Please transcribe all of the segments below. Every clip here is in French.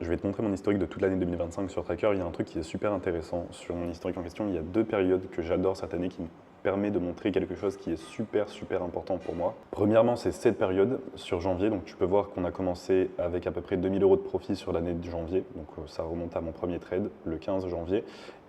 Je vais te montrer mon historique de toute l'année 2025 sur Tracker. Il y a un truc qui est super intéressant sur mon historique en question. Il y a deux périodes que j'adore cette année qui me permet de montrer quelque chose qui est super important pour moi. Premièrement, c'est cette période sur janvier. Donc tu peux voir qu'on a commencé avec à peu près 2000 € de profit sur l'année de janvier. Donc ça remonte à mon premier trade le 15 janvier.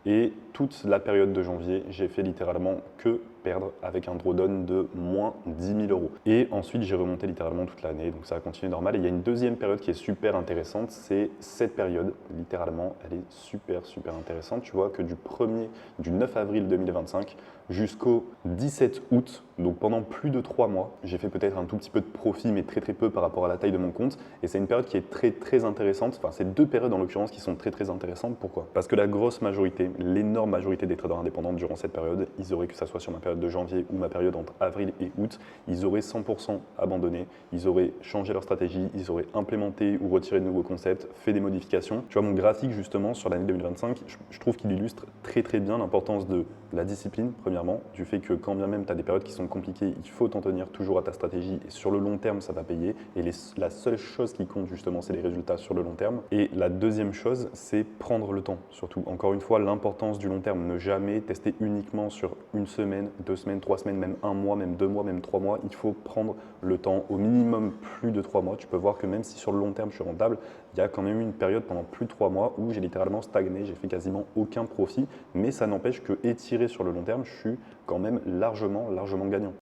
Et toute la période de janvier, j'ai fait littéralement que perdre avec un drawdown de moins 10 000 €. Et ensuite, j'ai remonté littéralement toute l'année, donc ça a continué normal. Et il y a une deuxième période qui est super intéressante, c'est cette période, littéralement, elle est super intéressante. Tu vois que du 9 avril 2025 jusqu'au 17 août, donc pendant plus de 3 mois, j'ai fait peut-être un tout petit peu de profit, mais très peu par rapport à la taille de mon compte. Et c'est une période qui est très intéressante. Enfin, c'est deux périodes en l'occurrence qui sont très intéressantes. Pourquoi? Parce que la grosse majorité, l'énorme majorité des traders indépendants durant cette période, ils auraient, que ça soit sur ma période de janvier ou ma période entre avril et août, ils auraient 100% abandonné, ils auraient changé leur stratégie, ils auraient implémenté ou retiré de nouveaux concepts, fait des modifications. Tu vois, mon graphique justement sur l'année 2025, je trouve qu'il illustre très bien l'importance de la discipline, premièrement, du fait que quand bien même tu as des périodes qui sont compliquées, il faut t'en tenir toujours à ta stratégie et sur le long terme, ça va payer. Et la seule chose qui compte justement, c'est les résultats sur le long terme. Et la deuxième chose, c'est prendre le temps, surtout. Encore une fois, l'importance du long terme, ne jamais tester uniquement sur une semaine, 2 semaines, 3 semaines, même 1 mois, même 2 mois, même 3 mois. Il faut prendre le temps, au minimum plus de 3 mois. Tu peux voir que même si sur le long terme, je suis rentable, il y a quand même eu une période pendant plus de 3 mois où j'ai littéralement stagné, j'ai fait quasiment aucun profit. Mais ça n'empêche que étiré sur le long terme, je suis quand même largement gagnant.